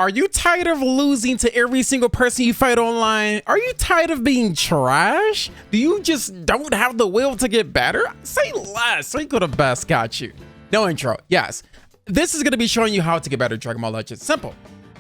Are you tired of losing to every single person you fight online? Are you tired of being trash? Do you just don't have the will to get better? Say less. RikuTheBest got you. No intro. Yes. This is going to be showing you how to get better at Dragon Ball Legends. Simple.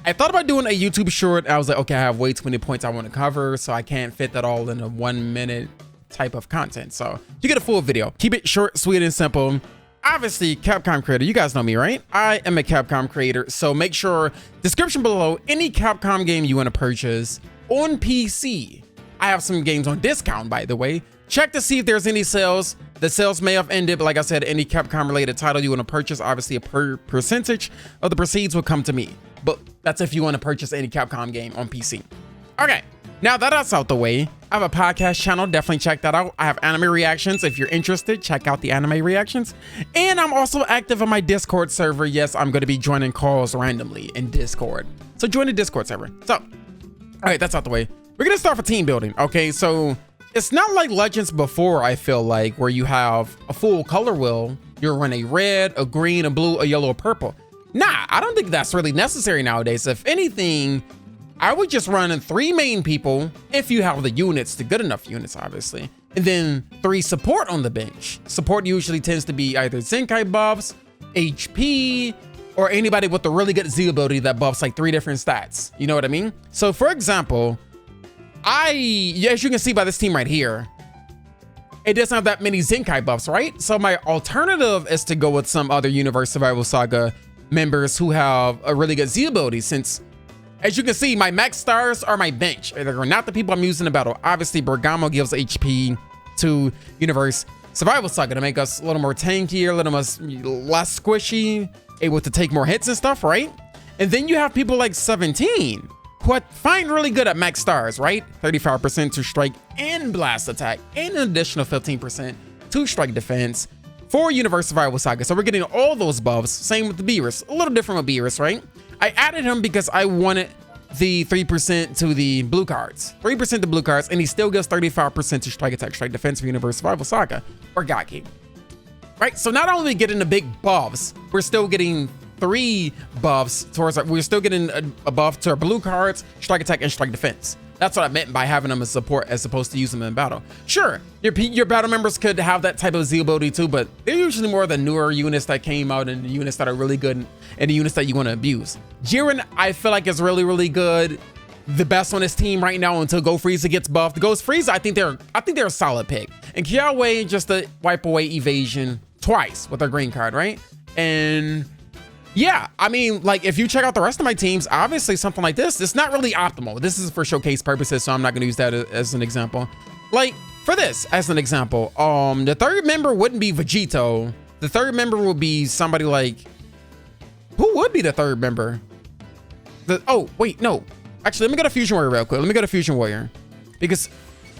I thought about doing a YouTube short. I was like, okay, I have way too many points I want to cover, so I can't fit that all in a 1 minute type of content. So you get a full video. Keep it short, sweet, and simple. Obviously, Capcom creator, you guys know me, right? I am a Capcom creator, so make sure, description below, any Capcom game you want to purchase on PC. I have some games on discount, by the way. Check to see if there's any sales. The sales may have ended, but like I said, any Capcom related title you want to purchase, obviously a percentage of the proceeds will come to me. But that's if you want to purchase any Capcom game on PC. Okay, now that that's out the way, I have a podcast channel. Definitely check that out. I have anime reactions. If you're interested, check out the anime reactions. And I'm also active on my Discord server. Yes, I'm going to be joining calls randomly in Discord. So join the Discord server. So, all right, that's out the way. We're going to start with team building. Okay, so it's not like Legends before, I feel like, where you have a full color wheel. You'll run a red, a green, a blue, a yellow, a purple. Nah, I don't think that's really necessary nowadays. If anything, I would just run 3 main people if you have the units, the good enough units, obviously. And then 3 support on the bench. Support usually tends to be either Zenkai buffs, HP, or anybody with a really good Z ability that buffs like 3 different stats. You know what I mean? So for example, as you can see by this team right here, it doesn't have that many Zenkai buffs, right? So my alternative is to go with some other Universe Survival Saga members who have a really good Z ability, since as you can see, my max stars are my bench. They're not the people I'm using in battle. Obviously, Bergamo gives HP to Universe Survival Saga to make us a little more tankier, a little less squishy, able to take more hits and stuff, right? And then you have people like 17, who I find really good at max stars, right? 35% to strike and blast attack, and an additional 15% to strike defense for Universe Survival Saga. So we're getting all those buffs. Same with the Beerus. A little different with Beerus, right? I added him because I wanted the 3% to the blue cards. 3% to blue cards, and he still gives 35% to strike attack, strike defense for Universe Survival Saga, or Gaki. Right? So not only getting the big buffs, we're still getting 3 buffs towards we're still getting a buff to our blue cards, strike attack, and strike defense. That's what I meant by having them as support as opposed to using them in battle. Sure, your battle members could have that type of Z ability too, but they're usually more the newer units that came out and the units that are really good and the units that you want to abuse. Jiren, I feel like, is really, really good. The best on his team right now until Go Frieza gets buffed. Ghost Frieza, I think they're a solid pick. And Kiawe, just to wipe away evasion twice with their green card, right? And yeah, I mean, like, if you check out the rest of my teams, obviously something like this, it's not really optimal. This is for showcase purposes, so I'm not going to use that as an example. Like, for this, as an example, the 3rd member wouldn't be Vegito. The 3rd member would be somebody like, who would be the 3rd member? Oh, wait, no. Actually, let me go to Fusion Warrior real quick. Let me go to Fusion Warrior, because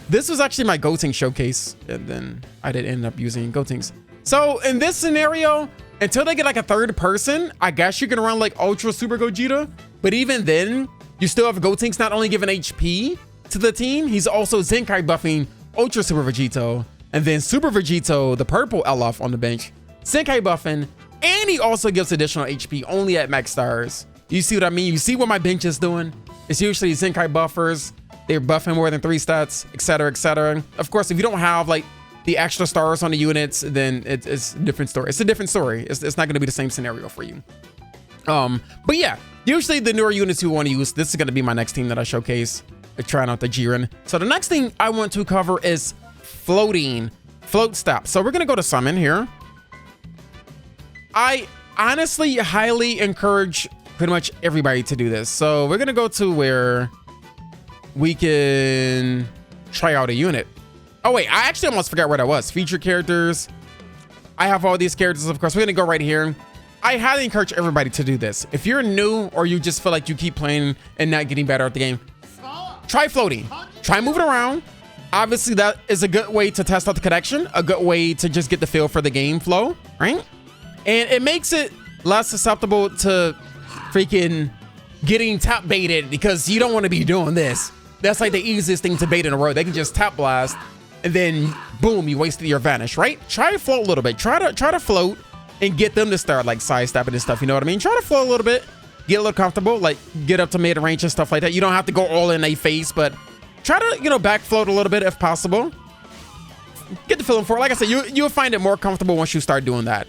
this was actually my Gotenks showcase, and then I did end up using Gotenks. So in this scenario, until they get like a 3rd person, I guess you can run like Ultra Super Gogeta. But even then, you still have Gotenks not only giving HP to the team, he's also Zenkai buffing Ultra Super Vegito. And then Super Vegito, the purple Elf on the bench, Zenkai buffing, and he also gives additional HP only at max stars. You see what I mean? You see what my bench is doing? It's usually Zenkai buffers. They're buffing more than 3 stats, etc., etc. Of course, if you don't have like the extra stars on the units, then it's a different story. It's a different story. It's not going to be the same scenario for you. But yeah, usually the newer units you want to use, this is going to be my next team that I showcase, trying out the Jiren. So the next thing I want to cover is float step. So we're going to go to summon here. I honestly highly encourage pretty much everybody to do this. So we're going to go to where we can try out a unit. Oh wait, I actually almost forgot where that was. Feature characters. I have all these characters, of course. We're gonna go right here. I highly encourage everybody to do this. If you're new or you just feel like you keep playing and not getting better at the game, try floating. Try moving around. Obviously, that is a good way to test out the connection, a good way to just get the feel for the game flow, right? And it makes it less susceptible to freaking getting tap baited, because you don't want to be doing this. That's like the easiest thing to bait in a row. They can just tap blast, and then boom, you wasted your vanish, right? Try to float a little bit. Try to float and get them to start like sidestepping and stuff. You know what I mean? Try to float a little bit. get a little comfortable, like get up to mid range and stuff like that. You don't have to go all in a face, but try to, you know, back float a little bit if possible. Get the feeling for it. Like I said, you'll find it more comfortable once you start doing that.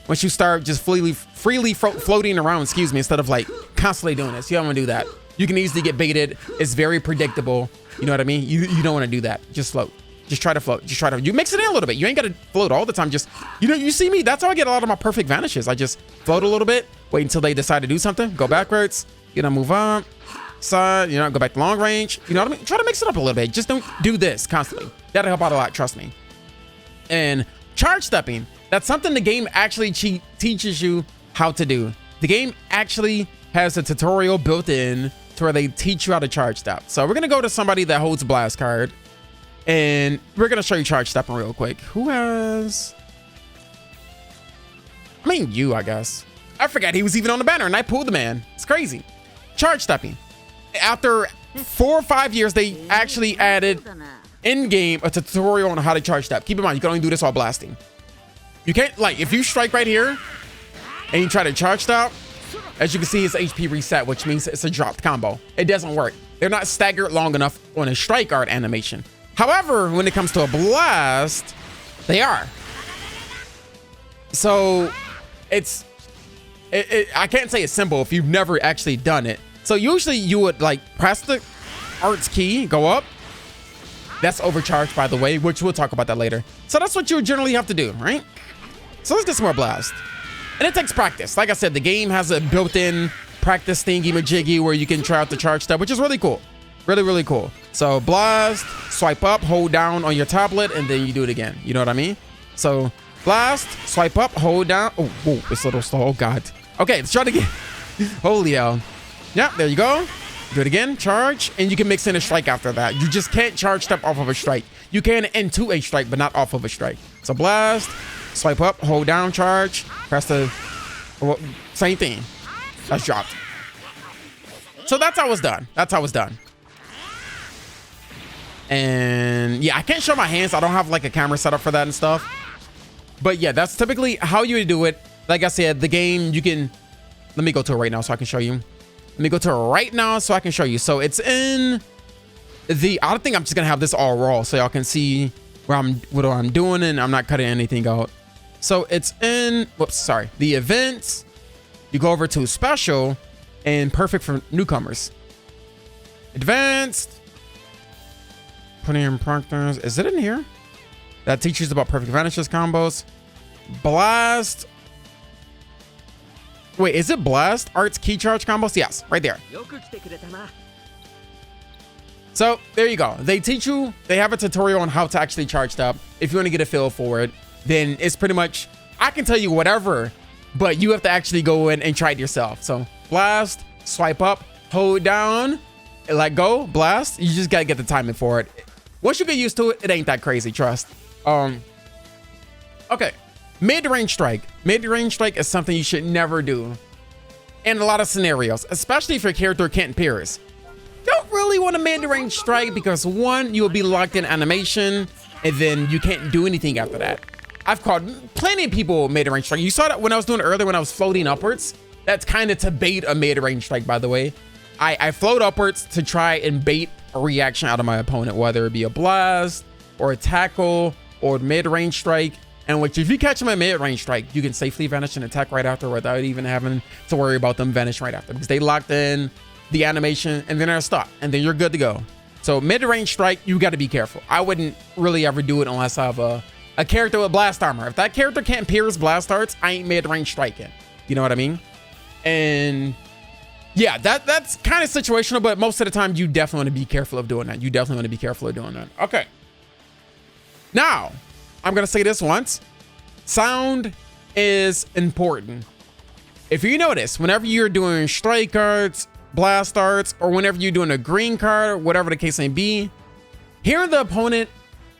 Once you start just freely floating around, excuse me, instead of like constantly doing this. You don't want to do that. You can easily get baited. It's very predictable. You know what I mean? You don't want to do that. Just float. Just try to float. Just try to, you mix it in a little bit. You ain't got to float all the time. Just, you know, you see me, that's how I get a lot of my perfect vanishes. I just float a little bit, wait until they decide to do something, go backwards, you know, move on, side, you know, go back to long range. You know what I mean? Try to mix it up a little bit. Just don't do this constantly. That'll help out a lot, trust me. And charge stepping, that's something the game actually teaches you how to do. The game actually has a tutorial built in to where they teach you how to charge step. So we're going to go to somebody that holds blast card. And we're going to show you charge stepping real quick. Who has... I mean, you, I guess. I forgot he was even on the banner and I pulled the man. It's crazy. Charge stepping. After 4 or 5 years, they actually added in-game a tutorial on how to charge step. Keep in mind, you can only do this while blasting. You can't, like, if you strike right here and you try to charge step, as you can see, his HP reset, which means it's a dropped combo. It doesn't work. They're not staggered long enough on a strike art animation. However, when it comes to a blast, they are. So I can't say it's simple if you've never actually done it. So usually you would like press the arts key, go up. That's overcharged, by the way, which we'll talk about that later. So that's what you generally have to do, right? So let's get some more blast. And it takes practice. Like I said, the game has a built-in practice thingy-majiggy where you can try out the charge step, which is really cool. Really, really cool. So blast, swipe up, hold down on your tablet, and then you do it again. You know what I mean? So blast, swipe up, hold down. Oh, whoa, it's a little slow. Oh, God. Okay, let's try it again. Holy hell. Yeah, there you go. Do it again, charge, and you can mix in a strike after that. You just can't charge step off of a strike. You can into a strike, but not off of a strike. So blast, swipe up, hold down, charge, press the, well, same thing. That's dropped. So that's how it's done. That's how it's done. And yeah, I can't show my hands. I don't have like a camera set up for that and stuff. But yeah, that's typically how you would do it. Like I said, the game, you can, let me go to it right now so I can show you. Let me go to it right now so I can show you. So it's in the, I think I'm just gonna have this all raw so y'all can see what I'm doing and I'm not cutting anything out. So it's in, whoops, sorry, the events. You go over to special and perfect for newcomers. Advanced. Putting in practice. Is it in here? That teaches about perfect vanishes combos. Blast. Wait, is it blast? Arts key charge combos? Yes, right there. So there you go. They teach you, they have a tutorial on how to actually charge step. If you want to get a feel for it, then it's pretty much, I can tell you whatever, but you have to actually go in and try it yourself. So blast, swipe up, hold down, let go, blast. You just got to get the timing for it. Once you get used to it, it ain't that crazy, trust. Okay, mid-range strike. Mid-range strike is something you should never do in a lot of scenarios, especially if your character can't pierce. Don't really want a mid-range strike because one, you will be locked in animation and then you can't do anything after that. I've caught plenty of people mid-range strike. You saw that when I was doing it earlier when I was floating upwards. That's kind of to bait a mid-range strike, by the way. I float upwards to try and bait a reaction out of my opponent, whether it be a blast or a tackle or mid-range strike. And which, if you catch them at mid-range strike, you can safely vanish and attack right after without even having to worry about them vanish right after because they locked in the animation and then they're stuck and then you're good to go. So mid-range strike, you got to be careful. I wouldn't really ever do it unless I have a character with blast armor. If that character can't pierce blast arts, I ain't mid-range striking. You know what I mean? And yeah, that's kind of situational, but most of the time you definitely want to be careful of doing that. You definitely want to be careful of doing that. Okay. Now, I'm going to say this once. Sound is important. If you notice, whenever you're doing strike cards, blast arts, or whenever you're doing a green card, whatever the case may be, hearing the opponent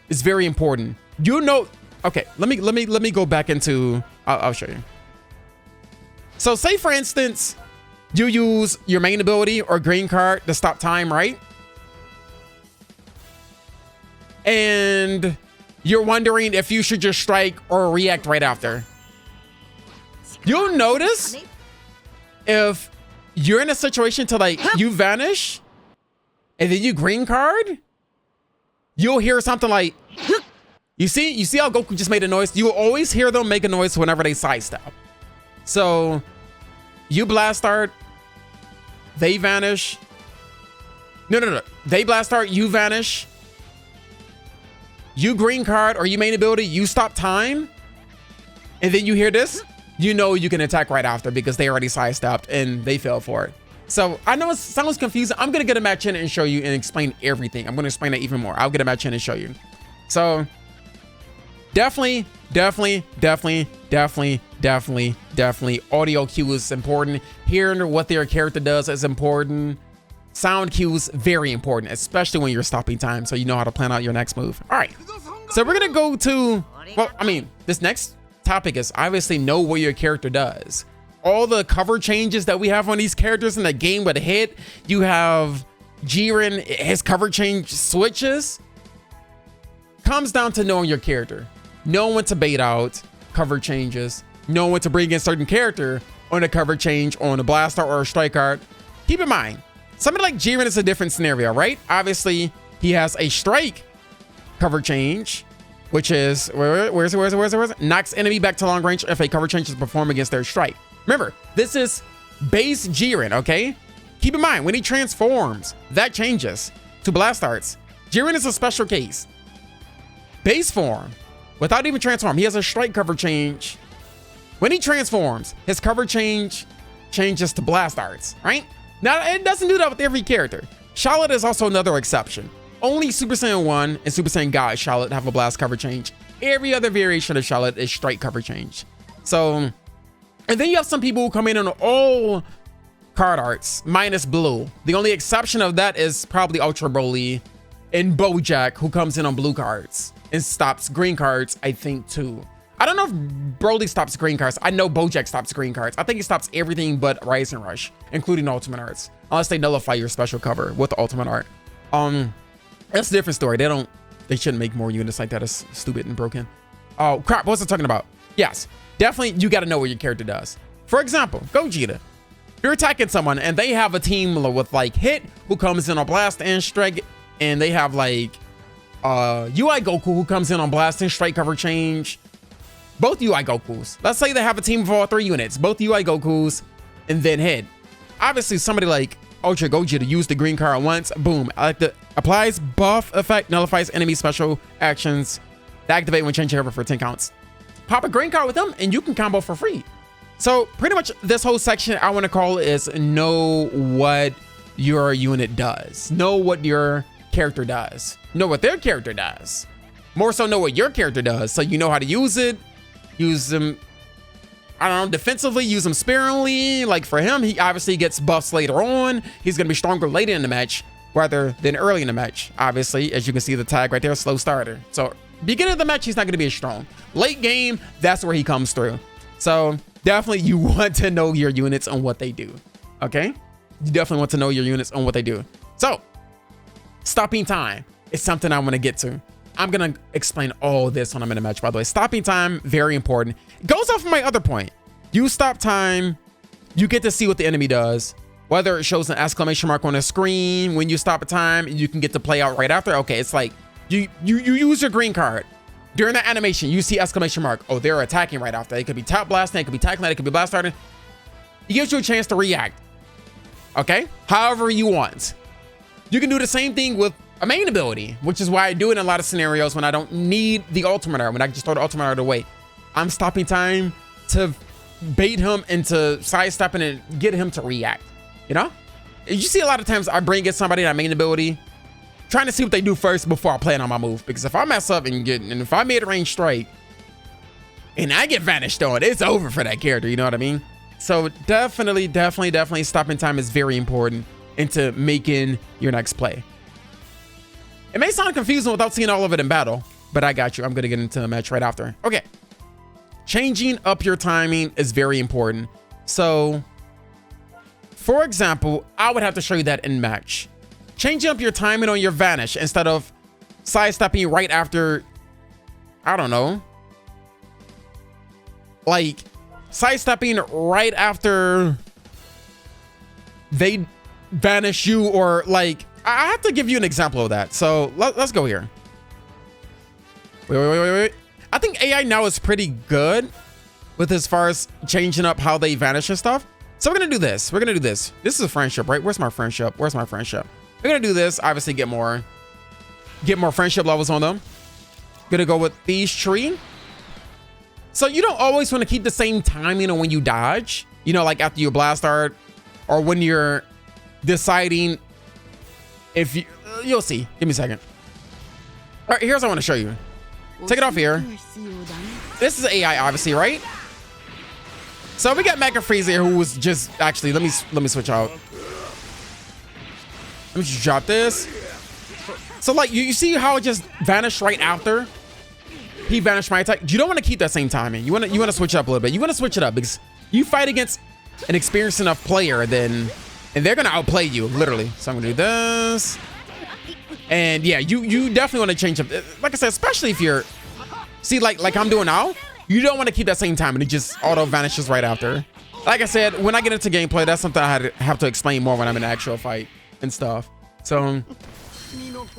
is very important. You know, okay, let me go back into, I'll show you. So say for instance, you use your main ability or green card to stop time, right? And you're wondering if you should just strike or react right after. You'll notice if you're in a situation to like, you vanish and then you green card, you'll hear something like, you see how Goku just made a noise? You will always hear them make a noise whenever they sidestep. So you blast start, they vanish. No. They blast start, you vanish. You green card or you main ability, you stop time. And then you hear this, you know you can attack right after because they already sidestepped and they fell for it. So I know it sounds confusing. I'm gonna get a match in and show you and explain everything. I'm gonna explain it even more. I'll get a match in and show you. So definitely audio cue is important. Hearing what their character does is important. Sound cues, very important, especially when you're stopping time, so you know how to plan out your next move. All right, so we're gonna go to, well, I mean, this next topic is obviously know what your character does. All the cover changes that we have on these characters in the game with hit, you have Jiren, his cover change switches, comes down to knowing your character. Knowing when to bait out cover changes, knowing when to bring in certain character on a cover change on a blaster or a strike card. Keep in mind, somebody like Jiren is a different scenario, right? Obviously, he has a strike cover change, which is, where's it? Knocks enemy back to long range if a cover change is performed against their strike. Remember, this is base Jiren, okay? Keep in mind, when he transforms, that changes to blast arts. Jiren is a special case. Base form, without even transform, he has a strike cover change. When he transforms, his cover change changes to blast arts, right? Now, it doesn't do that with every character. Charlotte is also another exception. Only Super Saiyan 1 and Super Saiyan God Charlotte have a blast cover change. Every other variation of Charlotte is strike cover change. So, and then you have some people who come in on all card arts, minus blue. The only exception of that is probably Ultra Broly and Bojack, who comes in on blue cards and stops green cards, I think, too. I don't know if Broly stops green cards. I know Bojack stops green cards. I think he stops everything but Rise and Rush, including Ultimate Arts, unless they nullify your special cover with the Ultimate Art. That's a different story. They shouldn't make more units like that. It's stupid and broken. Oh crap, what was I talking about? Yes, definitely you got to know what your character does. For example, Gogeta. You're attacking someone and they have a team with like Hit, who comes in on blast and strike, and they have like UI Goku, who comes in on blast and strike cover change. Both UI Gokus. Let's say they have a team of all 3 units, both UI Gokus, and then Hit. Obviously, somebody like Ultra Gogeta use the green card once, boom. I like the applies buff effect, nullifies enemy special actions, activate when changing over for 10 counts. Pop a green card with them and you can combo for free. So pretty much this whole section I want to call is know what your unit does. Know what your character does. Know what their character does. More so know what your character does, so you know how to use it. Use them, I don't know, defensively, use them sparingly. Like for him, he obviously gets buffs later on. He's going to be stronger later in the match rather than early in the match. Obviously, as you can see the tag right there, slow starter. So beginning of the match, he's not going to be as strong. Late game, that's where he comes through. So definitely you want to know your units on what they do. Okay? You definitely want to know your units on what they do. So stopping time is something I want to get to. I'm going to explain all this when I'm in a match, by the way. Stopping time, very important. It goes off of my other point. You stop time, you get to see what the enemy does. Whether it shows an exclamation mark on the screen when you stop a time, you can get to play out right after. Okay, it's like you use your green card. During the animation, you see exclamation mark. Oh, they're attacking right after. It could be tap blasting, it could be tackling, it could be blast starting. It gives you a chance to react. Okay? However you want. You can do the same thing with a main ability, which is why I do it in a lot of scenarios when I don't need the ultimate art, when I just throw the ultimate art away. I'm stopping time to bait him into sidestepping and get him to react. You know? You see a lot of times I bring in somebody that main ability, trying to see what they do first before I plan on my move. Because if I mess up and if I made a range strike and I get vanished on, it's over for that character. You know what I mean? So definitely stopping time is very important into making your next play. It may sound confusing without seeing all of it in battle, but I got you. I'm going to get into the match right after. Okay. Changing up your timing is very important. So, for example, I would have to show you that in match. Changing up your timing on your vanish instead of sidestepping right after, I don't know, like sidestepping right after they vanish you, or like, I have to give you an example of that. So let's go here. Wait. I think AI now is pretty good with as far as changing up how they vanish and stuff. So we're gonna do this. This is a friendship, right? Where's my friendship? We're gonna do this. Obviously, get more friendship levels on them. Gonna go with these tree. So you don't always want to keep the same timing on when you dodge. You know, like after your blast art, or when you're deciding if you'll see. Give me a second. All right, here's what I want to show you. Take it off here. This is AI, obviously, right? So we got Mecha Frieza here, who was just actually. Let me switch out. Let me just drop this. So like you see how it just vanished right after he vanished my attack. You don't want to keep that same timing. You want to switch up a little bit. You want to switch it up because you fight against an experienced enough player, and they're gonna outplay you literally. So I'm gonna do this. And yeah, you definitely want to change up. Like I said, especially if you're, see, like I'm doing now, you don't want to keep that same time and it just auto vanishes right after. Like I said, when I get into gameplay, that's something I have to explain more when I'm in an actual fight and stuff. So,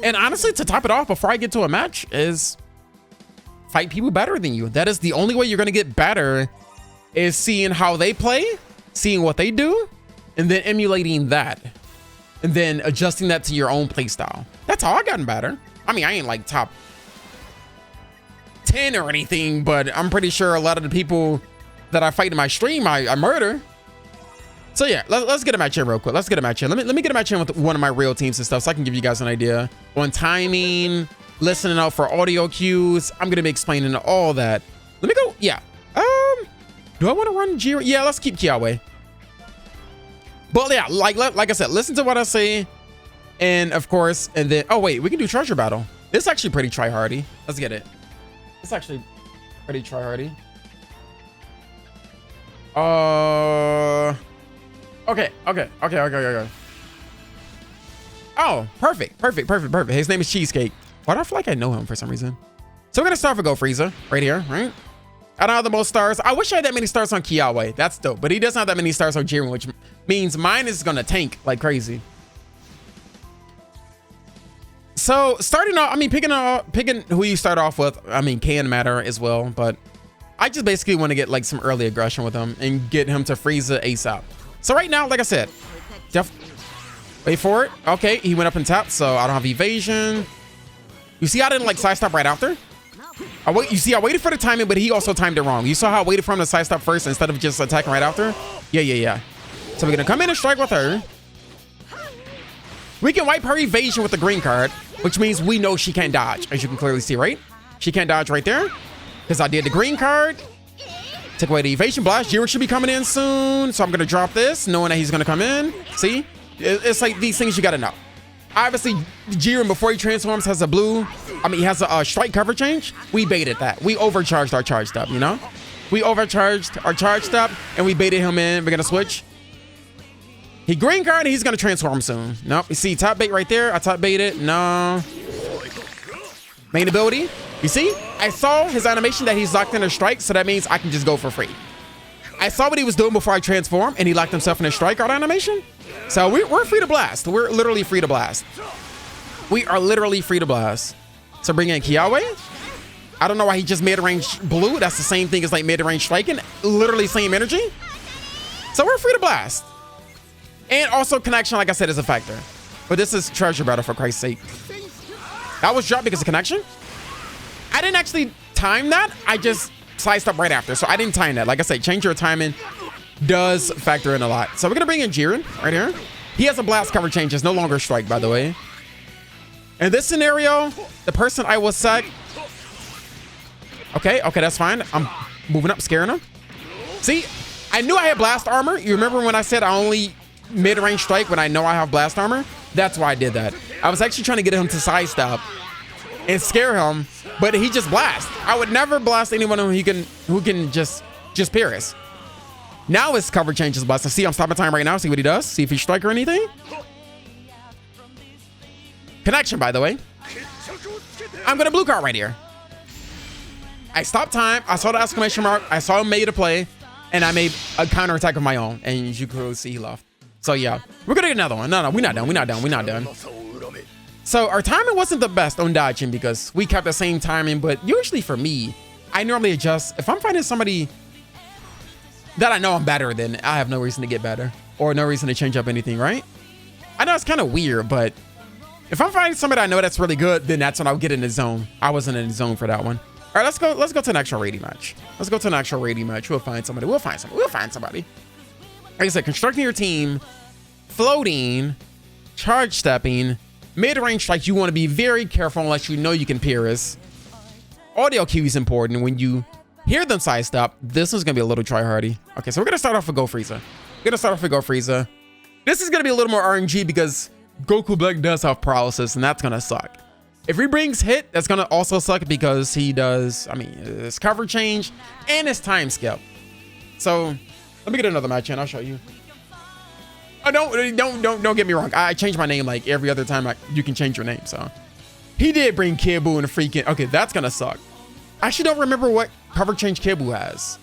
and honestly, to top it off, before I get to a match, is fight people better than you. That is the only way you're gonna get better, is seeing how they play, seeing what they do, and then emulating that. And then adjusting that to your own play style. That's how I gotten better. I mean, I ain't like top 10 or anything, but I'm pretty sure a lot of the people that I fight in my stream, I murder. So yeah, let's get a match in real quick. Let's get a match in. Let me get a match in with one of my real teams and stuff, so I can give you guys an idea on timing, listening out for audio cues. I'm gonna be explaining all that. Let me go. Yeah. Do I want to run Jiren? Yeah, let's keep Kiawe. But yeah, like I said, listen to what I say, and of course, and then, oh wait, we can do treasure battle. This is actually pretty try-hardy. Let's get it. It's actually pretty try-hardy. Okay. Oh, perfect. His name is Cheesecake. Why do I feel like I know him for some reason? So we're gonna start with Go Frieza right here, right? I don't have the most stars. I wish I had that many stars on Kiawe. That's dope. But he doesn't have that many stars on Jiren, which means mine is gonna tank like crazy. So starting off, I mean, picking who you start off with, I mean, can matter as well. But I just basically want to get like some early aggression with him and get him to Frieza ASAP. So right now, like I said, wait for it. Okay, he went up and tapped, so I don't have evasion. You see, I didn't like side stop right after. You see, I waited for the timing, but he also timed it wrong. You saw how I waited for him to side stop first instead of just attacking right after? Yeah. So we're gonna come in and strike with her. We can wipe her evasion with the green card, which means we know she can't dodge, as you can clearly see, right? She can't dodge right there, because I did the green card. Took away the evasion blast. Jiren should be coming in soon, so I'm gonna drop this, knowing that he's gonna come in. See? It's like these things you gotta know. Obviously, Jiren, before he transforms, has he has a strike cover change. We baited that. We overcharged our charged up, you know? We overcharged our charged up, and we baited him in. We're gonna switch. He green card, and he's gonna transform soon. Nope, you see top bait right there. I top baited. No. Main ability. You see? I saw his animation that he's locked in a strike, so that means I can just go for free. I saw what he was doing before I transformed, and he locked himself in a strike art animation. So we're free to blast. We're literally free to blast. We are literally free to blast. So bring in Kiawe. I don't know why he just mid-range blue. That's the same thing as like mid-range striking. Literally same energy. So we're free to blast. And also connection, like I said, is a factor. But this is treasure battle, for Christ's sake. That was dropped because of connection. I didn't actually time that. I just sliced up right after. So I didn't time that. Like I said, change your timing does factor in a lot. So we're going to bring in Jiren right here. He has a blast cover change. It's no longer strike, by the way. In this scenario, the person I will sack. Okay, that's fine. I'm moving up, scaring him. See, I knew I had blast armor. You remember when I said I only mid-range strike when I know I have blast armor? That's why I did that. I was actually trying to get him to sidestep and scare him, but he just blasts. I would never blast anyone who can just Paris. Now his cover changes blast. See, I'm stopping time right now. See what he does. See if he strike or anything. Connection, by the way. I'm gonna blue card right here. I stopped time. I saw the exclamation mark. I saw him made a play, and I made a counter attack of my own. And you can clearly see he left. So yeah, we're gonna get another one. No, we're not done. We're not done. We're not done. So our timing wasn't the best on dodging because we kept the same timing, but usually for me, I normally adjust. If I'm fighting somebody that I know I'm better than, I have no reason to get better or no reason to change up anything, right? I know it's kind of weird, but if I'm fighting somebody I know that's really good, then that's when I'll get in the zone. I wasn't in the zone for that one. All right, let's go to an actual rating match. Let's go to an actual rating match. We'll find somebody. We'll find somebody. Like I said, constructing your team, floating, charge stepping, mid-range strikes, you want to be very careful unless you know you can Pierce. Audio cue is important. When you hear them sidestep, this one's going to be a little try-hardy. Okay, so we're going to start off with Go Frieza. This is going to be a little more RNG because Goku Black does have paralysis, and that's going to suck. If he brings hit, that's going to also suck because he does, I mean, his cover change and his time skip. So let me get another match in. I'll show you. Oh, don't get me wrong. I change my name like every other time you can change your name. So he did bring Kid Buu in a freaking. Okay, that's gonna suck. I actually don't remember what cover change Kid Buu has.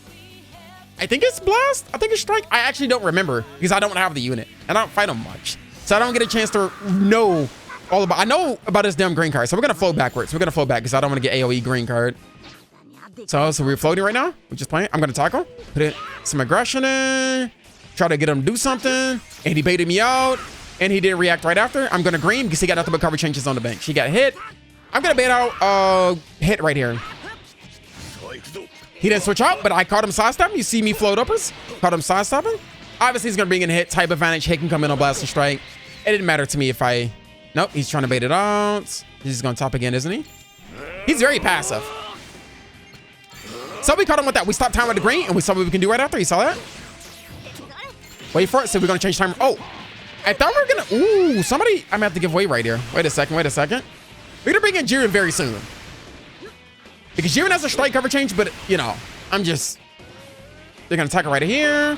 I think it's Blast. I think it's Strike. I actually don't remember because I don't have the unit and I don't fight him much, so I don't get a chance to know all about. I know about his damn green card, so we're gonna float backwards. We're gonna float back because I don't want to get AOE green card. So we're floating right now. We're just playing. I'm gonna tackle. Put some aggression in. Try to get him to do something, and he baited me out, and he didn't react right after. I'm gonna green because he got nothing but cover changes on the bench. He got hit. I'm gonna bait out hit right here. He didn't switch out, but I caught him sidestepping. You see me float uppers? Caught him sidestepping. Obviously, he's gonna bring in hit, type advantage. Hit can come in on blast and strike. It didn't matter to me if I. Nope, he's trying to bait it out. He's just gonna top again, isn't he? He's very passive. So we caught him with that. We stopped time with the green, and we saw what we can do right after. You saw that? Wait for it. So we're gonna change time. Oh, I thought we were gonna. Ooh, somebody. I'm gonna have to give way right here. Wait a second. We're gonna bring in Jiren very soon because Jiren has a strike cover change, but you know, they're gonna tackle right here.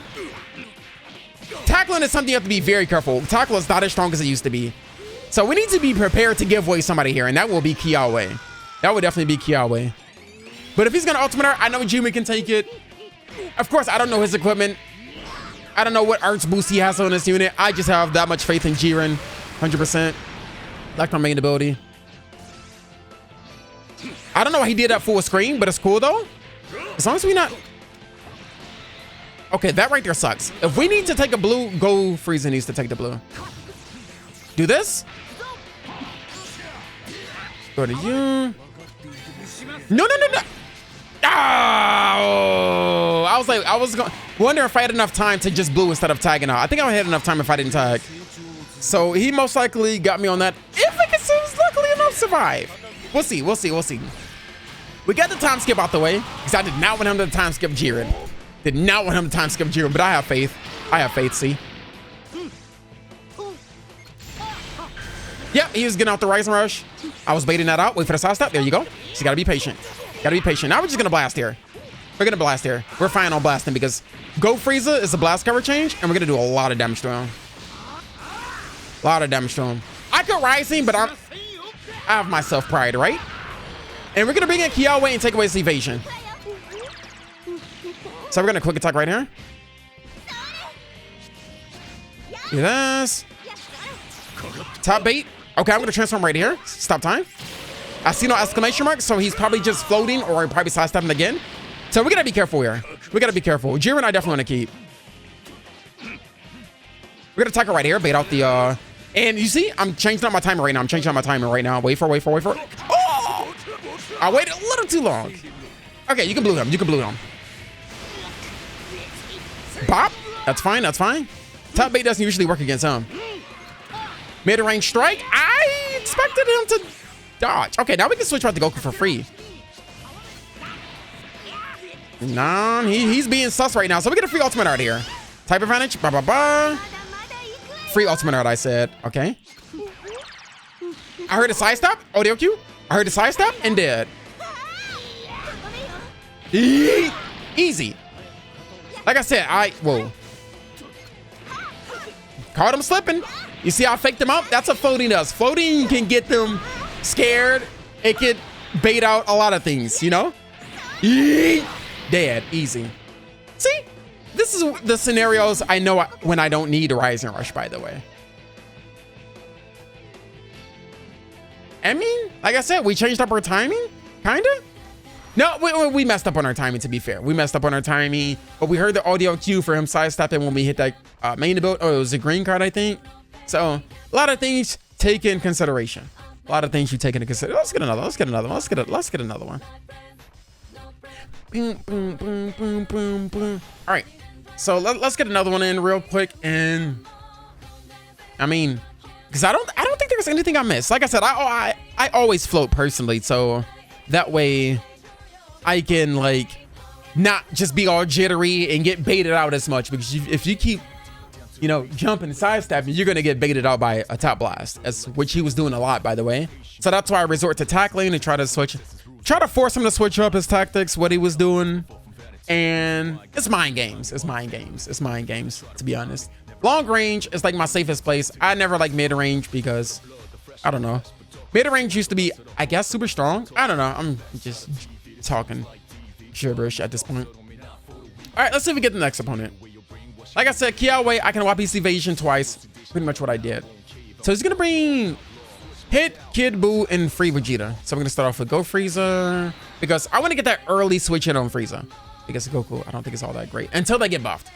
Tackling is something you have to be very careful. Tackle is not as strong as it used to be, so we need to be prepared to give way somebody here, and that will be Kiawe. That would definitely be Kiawe. But if he's gonna ultimate her, I know Jiren can take it. Of course, I don't know his equipment. I don't know what arts boost he has on this unit. I just have that much faith in Jiren, 100%. Like my main ability. I don't know why he did that full screen, but it's cool though. As long as we not. Okay, that right there sucks. If we need to take a blue, Go Frieza needs to take the blue. Do this. Go to you. No. Oh, I was going wonder if I had enough time to just blue instead of tagging out. I think I had enough time if I didn't tag. So he most likely got me on that. If I can luckily enough survive. We'll see. We got the time skip out the way because I did not want him to time skip Jiren. But I have faith. See. Yep, he was getting out the Rising Rush. I was baiting that out. Wait for the side step. There you go. So you gotta be patient. Now we're just gonna blast here. We're fine on blasting because Go Frieza is a blast cover change, and we're gonna do a lot of damage to him. I could Rising, but I have my self pride, right? And we're gonna bring in Kiawe and take away his evasion. So we're gonna quick attack right here. Do this. Top bait. Okay, I'm gonna transform right here. Stop time. I see no exclamation mark, so he's probably just floating or probably sidestepping again. So we gotta be careful here. Jiren, I definitely want to keep. We're gonna tackle right here, bait out the and you see, I'm changing up my timer right now. Wait for it. Oh! I waited a little too long. Okay, you can blue him. Bop. That's fine. Top bait doesn't usually work against him. Mid-range strike. I expected him to dodge. Okay, now we can switch out to Goku for free. Nah, he's being sus right now. So we get a free ultimate art here. Type advantage. Free ultimate art, I said. Okay. I heard a sidestep. Audio cue. I heard a sidestep and did. Easy. Like I said, whoa. Caught him slipping. You see how I faked him out? That's what floating does. Floating can get them scared. It could bait out a lot of things, you know? Dead. Easy. See? this is the scenarios I know when I don't need a Rising Rush, by the way. I mean, like I said, we changed up our timing, kind of. No, we messed up on our timing, to be fair. We messed up on our timing, but we heard the audio cue for him sidestepping when we hit that main ability. Oh, it was a green card, I think. So a lot of things take in consideration. A lot of things you take into consideration. Let's get another one. Let's get another one. Let's get another one. Boom, boom, boom, boom, boom, boom. All right. So let's get another one in real quick. And I mean, because I don't think there's anything I missed. Like I said, I always float personally, so that way I can like not just be all jittery and get baited out as much, because if you keep, you know, jumping and sidestepping, you're gonna get baited out by a top blast, which he was doing a lot, by the way. So that's why I resort to tackling and try to force him to switch up his tactics, what he was doing. And it's mind games. It's mind games. It's mind games, to be honest. Long range is like my safest place. I never like mid range because I don't know. Mid range used to be, I guess, super strong. I don't know. I'm just talking gibberish at this point. All right, let's see if we get the next opponent. Like I said, Kiawe, I can WAP evasion twice. Pretty much what I did. So he's gonna bring Hit, Kid Buu, and Free Vegeta. So we're gonna start off with Go Frieza, because I want to get that early switch in on Frieza. Because Goku, I don't think it's all that great until they get buffed.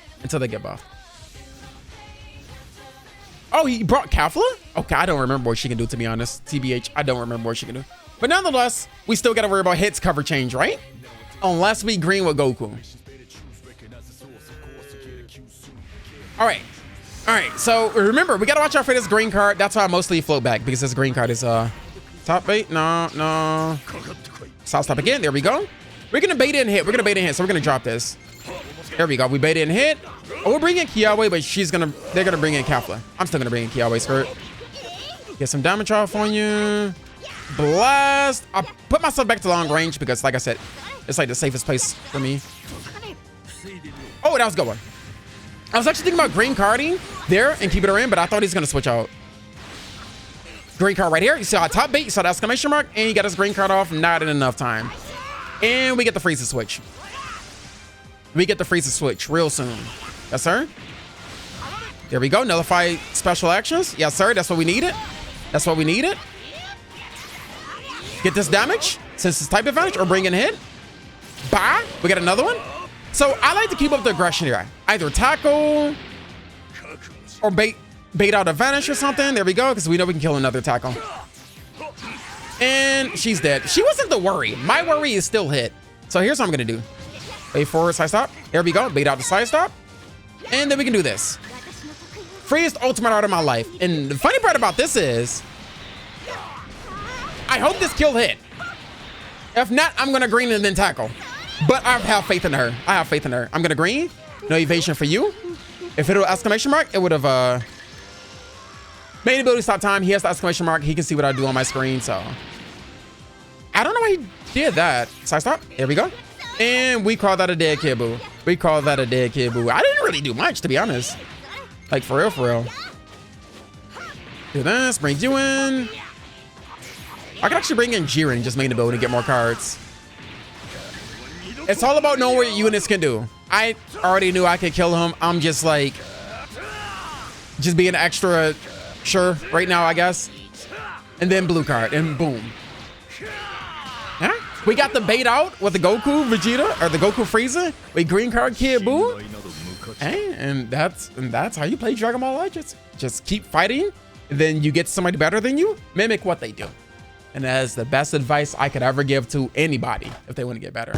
Oh, he brought Kafla? Okay, I don't remember what she can do, to be honest. TBH, I don't remember what she can do. But nonetheless, we still got to worry about hits cover change, right? Unless we green with Goku. All right. So remember, we got to watch out for this green card. That's why I mostly float back, because this green card is top bait. No. South stop again. There we go. We're going to bait in hit. So we're going to drop this. There we go. We bait in hit. Oh, we're bringing Kiawe, but they're going to bring in Kafla. I'm still going to bring in Kiawe skirt. Get some damage off on you. Blast. I put myself back to long range because, like I said, it's like the safest place for me. Oh, that was a good one. I was actually thinking about green carding there and keeping her in, but I thought he's going to switch out. Green card right here. You saw a top bait. You saw the exclamation mark, and he got his green card off. Not in enough time. And we get the Frieza switch. Real soon. Yes, sir. There we go. Nullify special actions. Yes, sir. That's what we needed. Get this damage since it's type advantage, or bring in hit. Bah. We got another one. So I like to keep up the aggression here. Either tackle or bait out a vanish or something. There we go, because we know we can kill another tackle. And she's dead. She wasn't the worry. My worry is still hit. So here's what I'm gonna do. Wait forward, side stop. There we go. Bait out the side stop. And then we can do this. Freest ultimate art of my life. And the funny part about this is, I hope this kill hit. If not, I'm gonna green and then tackle. But I have faith in her. I'm gonna green. No evasion for you. If it was exclamation mark, it would have main ability stop time. He has the exclamation mark. He can see what I do on my screen, so I don't know why he did that. Side stop. There we go. And we call that a dead Kid Buu. I didn't really do much, to be honest. Like, for real. Do this. Bring you in. I could actually bring in Jiren and just main ability and get more cards. It's all about knowing what units can do. I already knew I could kill him. I'm just like, just being extra sure right now, I guess. And then blue card, and boom. Huh? We got the bait out with the Goku Vegeta, or the Goku Frieza. We green card Kid Buu. Hey, and that's how you play Dragon Ball Legends. Just keep fighting, and then you get somebody better than you, mimic what they do. And that is the best advice I could ever give to anybody if they want to get better.